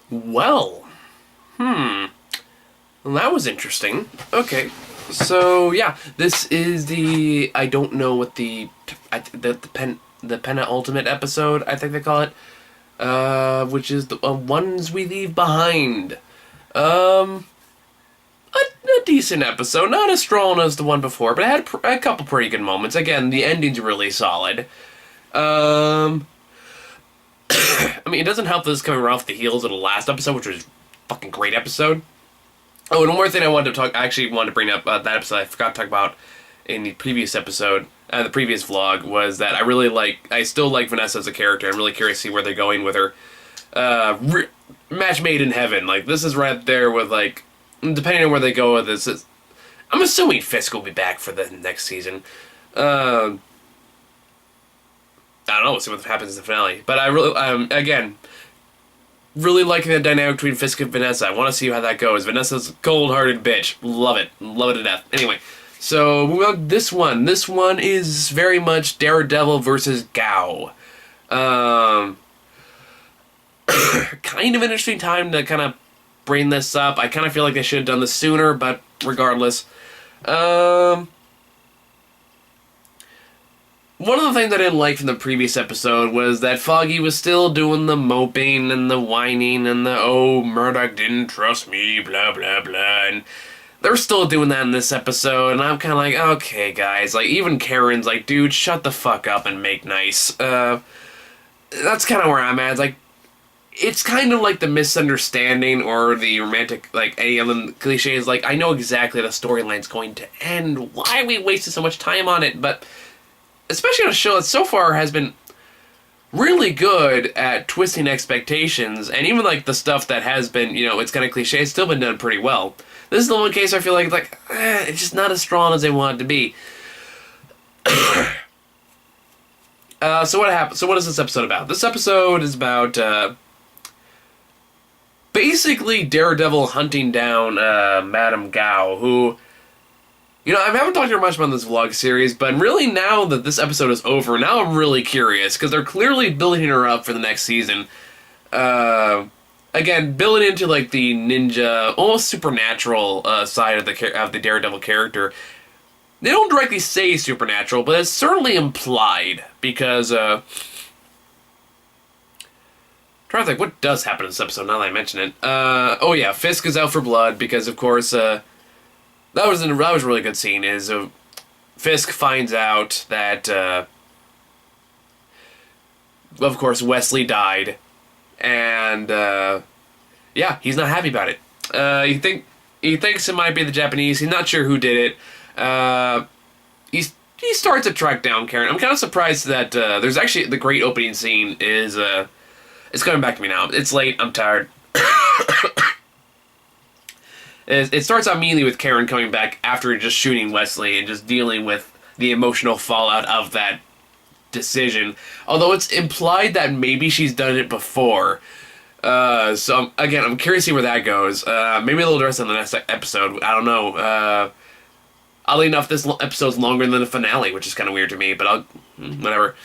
Well, well, that was interesting. Okay, so yeah, this is the I don't know what the penultimate episode I think they call it, which is the ones we leave behind. Um, a decent episode, not as strong as the one before, but it had a couple pretty good moments. Again, the ending's really solid. Um, I mean, it doesn't help that it's coming right off the heels of the last episode, which was a fucking great episode. Oh, and one more thing I wanted to talk. I actually wanted to bring up that episode I forgot to talk about in the previous episode, the previous vlog, was that I still like Vanessa as a character. I'm really curious to see where they're going with her. Match made in heaven. Like, this is right there with, like, depending on where they go with this, I'm assuming Fisk will be back for the next season. I don't know. We'll see what happens in the finale. But I really, again, really liking the dynamic between Fisk and Vanessa. I want to see how that goes. Vanessa's a cold-hearted bitch. Love it. Love it to death. Anyway, so moving on to this one. This one is very much Daredevil versus Gao. Kind of an interesting time to kind of bring this up. I kind of feel like they should have done this sooner, but regardless. One of the things I didn't like from the previous episode was that Foggy was still doing the moping and the whining and the, oh, Murdoch didn't trust me, blah, blah, blah, and they're still doing that in this episode, and I'm kind of like, okay, guys, like, even Karen's like, dude, shut the fuck up and make nice. That's kind of where I'm at. It's like, it's kind of like the misunderstanding or the romantic, like, any of them cliches, like, I know exactly the storyline's going to end, why are we wasting so much time on it, but especially on a show that so far has been really good at twisting expectations, and even like the stuff that has been, it's kind of cliche, it's still been done pretty well. This is the one case I feel like it's just not as strong as they want it to be. So what happened? So what is this episode about? This episode is about basically Daredevil hunting down Madame Gao, who, I haven't talked to her much about this vlog series, but really now that this episode is over, now I'm really curious, because they're clearly building her up for the next season. Again, building into, like, the ninja, almost supernatural side of the Daredevil character. They don't directly say supernatural, but it's certainly implied, because, trying to think, what does happen in this episode, now that I mention it? Oh yeah, Fisk is out for blood, because, of course, that was a really good scene, is Fisk finds out that, of course, Wesley died, and, yeah, he's not happy about it. He thinks it might be the Japanese, he's not sure who did it. He starts to track down Karen. I'm kind of surprised that, there's actually, the great opening scene is, it's coming back to me now. It's late, I'm tired. It starts out immediately with Karen coming back after just shooting Wesley and just dealing with the emotional fallout of that decision. Although it's implied that maybe she's done it before. So, again, I'm curious to see where that goes. Maybe a little rest on the next episode. I don't know. Oddly enough, this episode's longer than the finale, which is kind of weird to me, but whatever.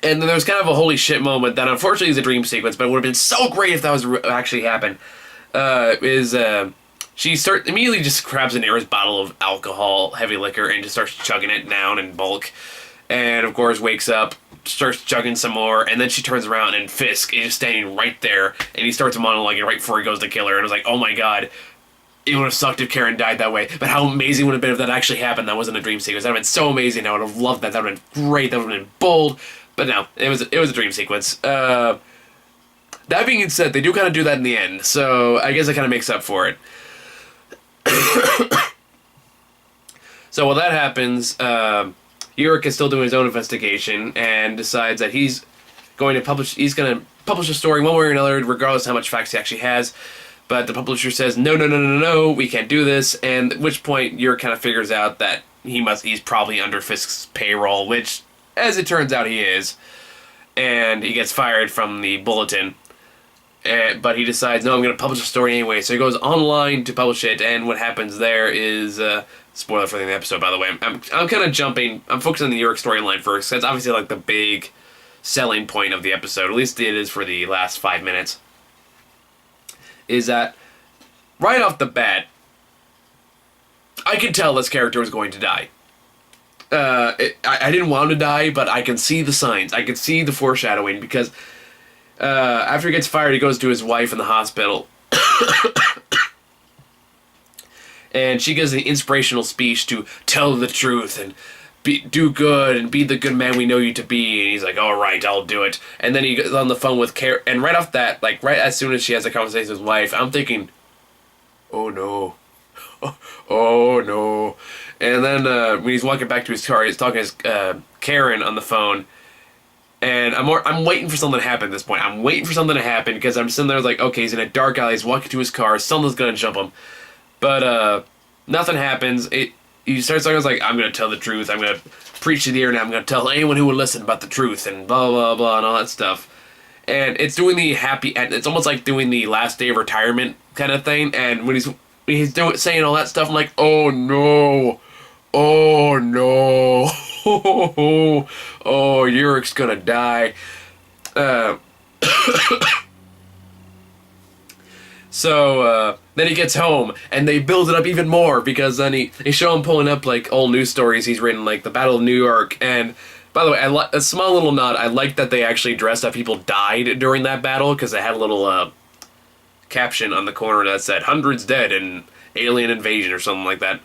And then there's kind of a holy shit moment that unfortunately is a dream sequence, but it would have been so great if that was actually happened. She immediately just grabs a nearest bottle of alcohol, heavy liquor, and just starts chugging it down in bulk. And of course wakes up, starts chugging some more, and then she turns around and Fisk is just standing right there, and he starts monologuing right before he goes to kill her, and I was like, oh my god, it would have sucked if Karen died that way, but how amazing would it have been if that actually happened, that wasn't a dream sequence. That would have been so amazing, I would have loved that, that would have been great, that would have been bold. But no, it was a dream sequence. That being said, they do kind of do that in the end, so I guess it kind of makes up for it. So while that happens, Yurik is still doing his own investigation and decides that he's going to publish a story one way or another, regardless of how much facts he actually has. But the publisher says, no, we can't do this, and at which point Yurik kind of figures out that he's probably under Fisk's payroll, which, as it turns out, he is. And he gets fired from the Bulletin. But he decides, no, I'm going to publish a story anyway. So he goes online to publish it, and what happens there is... spoiler for the episode, by the way. I'm kind of jumping... I'm focusing on the Yurik storyline first. That's obviously, like, the big selling point of the episode, at least it is for the last 5 minutes, is that right off the bat, I could tell this character was going to die. I didn't want him to die, but I can see the signs. I can see the foreshadowing, because after he gets fired, he goes to his wife in the hospital. And she gives an inspirational speech to tell the truth and do good and be the good man we know you to be. And he's like, all right, I'll do it. And then he goes on the phone with Karen. And right off that, like right as soon as she has a conversation with his wife, I'm thinking, oh no. Oh no. And then when he's walking back to his car, he's talking to Karen on the phone. And I'm waiting for something to happen at this point. I'm waiting for something to happen, because I'm sitting there like, okay, he's in a dark alley, he's walking to his car, someone's gonna jump him. But nothing happens. He starts talking, like, I'm gonna tell the truth, I'm gonna preach to the internet, I'm gonna tell anyone who will listen about the truth, and blah blah blah and all that stuff. And it's doing the happy end. It's almost like doing the last day of retirement kind of thing. And when he's saying all that stuff, I'm like, oh no. Oh no. Oh, Yurik's gonna die. So then he gets home, and they build it up even more, because then they show him pulling up like old news stories he's written, like the Battle of New York. And by the way, a small little nod, I like that they actually dressed up people died during that battle, because they had a little caption on the corner that said hundreds dead in alien invasion or something like that.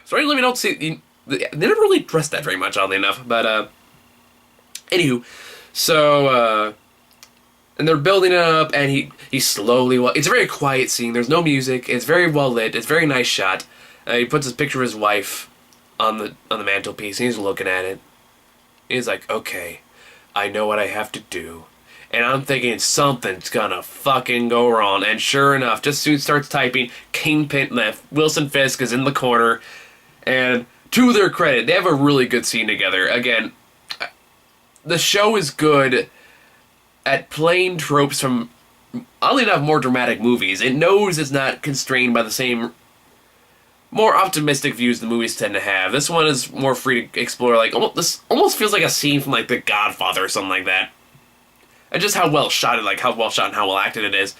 So I really don't see, they never really dressed that very much, oddly enough. But anywho, so and they're building it up, and he slowly it's a very quiet scene, there's no music, it's very well lit, it's a very nice shot. He puts his picture of his wife on the mantelpiece, and he's looking at it. He's like, okay, I know what I have to do. And I'm thinking something's gonna fucking go wrong. And sure enough, just soon starts typing, Kingpin left, Wilson Fisk is in the corner. And to their credit, they have a really good scene together. Again, the show is good at playing tropes from, oddly enough, more dramatic movies. It knows it's not constrained by the same, more optimistic views the movies tend to have. This one is more free to explore, like, this almost feels like a scene from, like, The Godfather or something like that. And just how well shot and how well acted it is.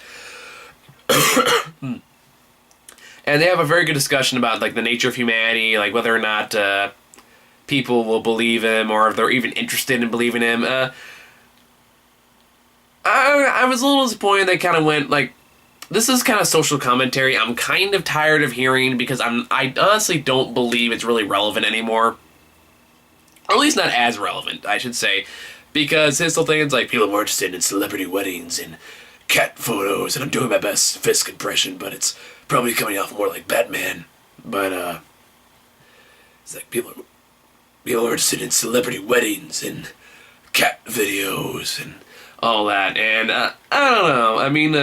And they have a very good discussion about, like, the nature of humanity, like whether or not people will believe him, or if they're even interested in believing him. I was a little disappointed they kind of went, like, this is kind of social commentary I'm kind of tired of hearing, because I honestly don't believe it's really relevant anymore. Or at least not as relevant, I should say. Because his whole thing is like, people are more interested in celebrity weddings and cat photos, and I'm doing my best Fisk impression, but it's probably coming off more like Batman. But, it's like, people are interested in celebrity weddings and cat videos and all that. And, I don't know, I mean,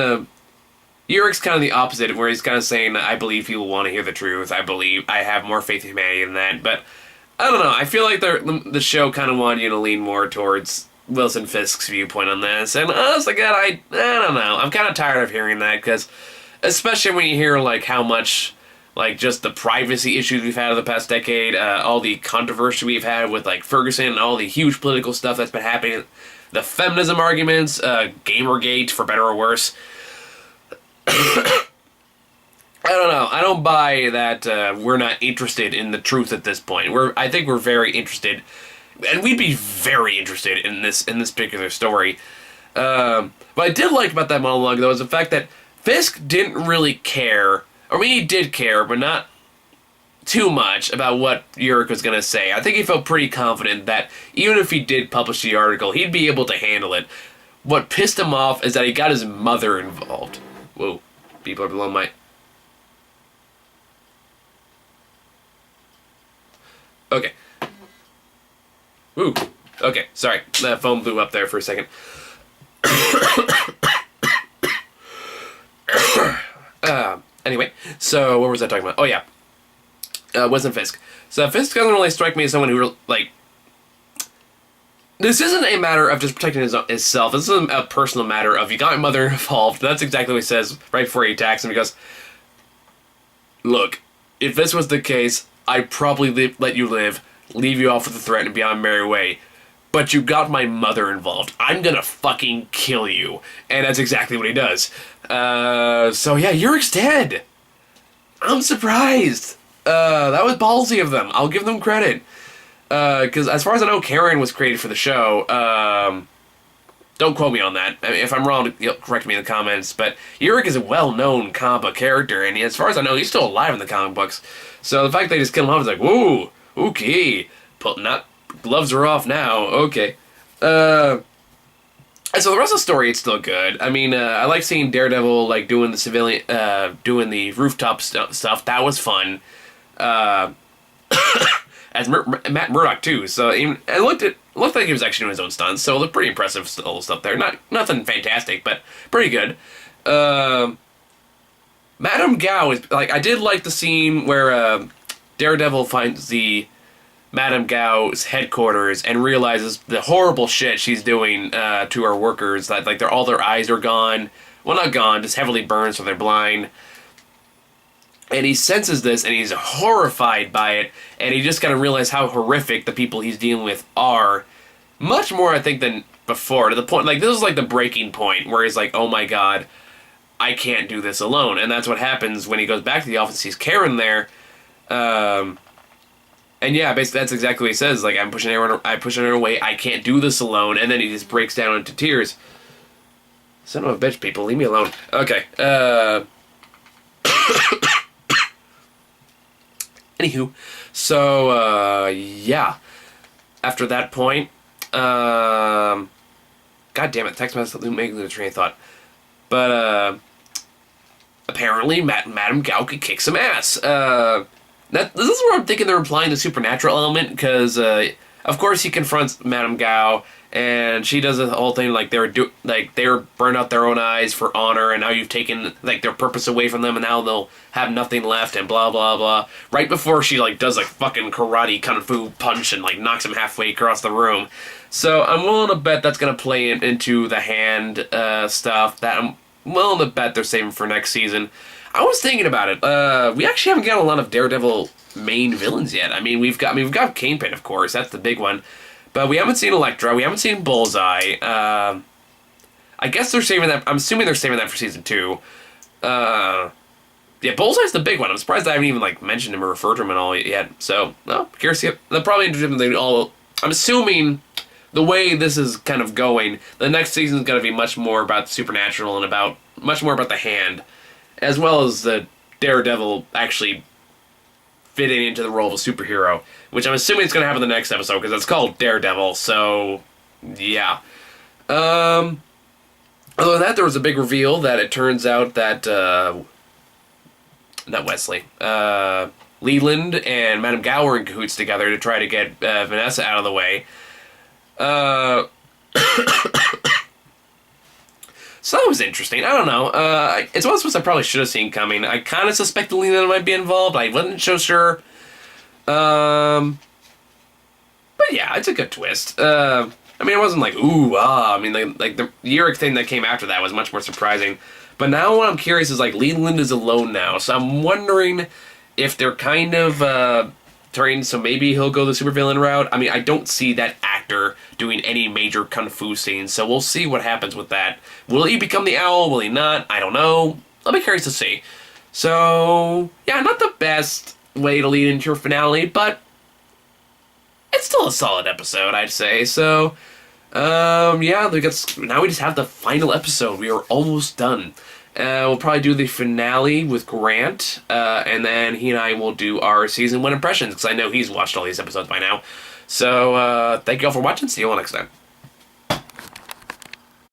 Yurik's kind of the opposite, where he's kind of saying, I believe people want to hear the truth, I have more faith in humanity than that, but I don't know, I feel like the show kind of wanted you to lean more towards Wilson Fisk's viewpoint on this, and honestly, God, I don't know, I'm kind of tired of hearing that, because especially when you hear, like, how much, like, just the privacy issues we've had over the past decade, all the controversy we've had with, like, Ferguson, and all the huge political stuff that's been happening, the feminism arguments, Gamergate, for better or worse. I don't know. I don't buy that we're not interested in the truth at this point. I think we're very interested, and we'd be very interested in this particular story. What I did like about that monologue, though, is the fact that Fisk didn't really care. I mean, he did care, but not too much about what Yurik was going to say. I think he felt pretty confident that even if he did publish the article, he'd be able to handle it. What pissed him off is that he got his mother involved. Whoa. People are below my... Okay. Woo. Okay, sorry. That phone blew up there for a second. Anyway, so what was I talking about? Oh, yeah. Wilson Fisk. So Fisk doesn't really strike me as someone who, like... This isn't a matter of just protecting himself. This is a personal matter of, you got my mother involved. That's exactly what he says right before he attacks him. He goes, look, if this was the case, I'd probably let you live, leave you off with the threat, and be on my merry way. but you got my mother involved. I'm gonna fucking kill you. And that's exactly what he does. So yeah, Yurik's dead. I'm surprised. That was ballsy of them. I'll give them credit. Because as far as I know, Karen was created for the show. Don't quote me on that. I mean, if I'm wrong, you'll correct me in the comments. But Yurik is a well-known comic book character, and as far as I know, he's still alive in the comic books. So the fact they just killed him off is like, whoa, okay. Gloves are off now, okay. And so the rest of the story, it's still good. I mean, I like seeing Daredevil, like, doing doing the rooftop stuff. That was fun. As Matt Murdock too, so it looked like he was actually doing his own stunts, so it looked pretty impressive stuff there. Nothing fantastic, but pretty good. Madame Gao is like, I did like the scene where Daredevil finds the Madame Gao's headquarters and realizes the horrible shit she's doing to her workers. That like all their eyes are gone, well not gone, just heavily burned, so they're blind. And he senses this, and he's horrified by it, and he just kind of realized how horrific the people he's dealing with are. Much more, I think, than before. To the point, like, this is like the breaking point, where he's like, oh my god, I can't do this alone. And that's what happens when he goes back to the office, sees Karen there. And yeah, basically that's exactly what he says, like, I'm pushing her away, I can't do this alone, and then he just breaks down into tears. Son of a bitch, people, leave me alone. Okay, Anywho, so, yeah. After that point, God damn it, text message making the train of thought. But, apparently, Madame Gao could kick some ass. This is where I'm thinking they're implying the supernatural element, because, of course, he confronts Madame Gao, and she does the whole thing like they were burned out their own eyes for honor, and now you've taken like their purpose away from them, and now they'll have nothing left, and blah blah blah. Right before she like does like fucking karate kung fu punch and like knocks him halfway across the room. So I'm willing to bet that's gonna play into the hand stuff. That I'm willing to bet they're saving for next season. I was thinking about it. We actually haven't got a lot of Daredevil main villains yet. I mean, we've got Kingpin, of course. That's the big one. But we haven't seen Elektra. We haven't seen Bullseye. I guess they're saving that. I'm assuming they're saving that for season 2. Yeah, Bullseye's the big one. I'm surprised I haven't even like mentioned him or referred to him at all yet. So, no, curious. They'll probably introduce him all. I'm assuming the way this is kind of going, the next season is going to be much more about the supernatural and much more about the hand, as well as the Daredevil actually fitting into the role of a superhero, which I'm assuming is going to happen in the next episode, because it's called Daredevil, so, yeah. Other than that, there was a big reveal that it turns out that, not Wesley, Leland and Madame Gao were in cahoots together to try to get Vanessa out of the way. So that was interesting. I don't know. It's one of those I probably should have seen coming. I kind of suspected Leland might be involved. I wasn't so sure. But yeah, it's a good twist. I mean, it wasn't like, ooh, ah. I mean, like the Yurik thing that came after that was much more surprising. But now what I'm curious is, like, Leland is alone now. So I'm wondering if they're kind of turning, so maybe he'll go the supervillain route. I mean, I don't see that actor doing any major kung fu scenes, so we'll see what happens with that. Will he become the Owl? Will he not? I don't know. I'll be curious to see. So, yeah, not the best way to lead into your finale, but it's still a solid episode, I'd say. So, yeah, now we just have the final episode. We are almost done. We'll probably do the finale with Grant, and then he and I will do our season 1 impressions, because I know he's watched all these episodes by now. So, thank you all for watching. See you all next time.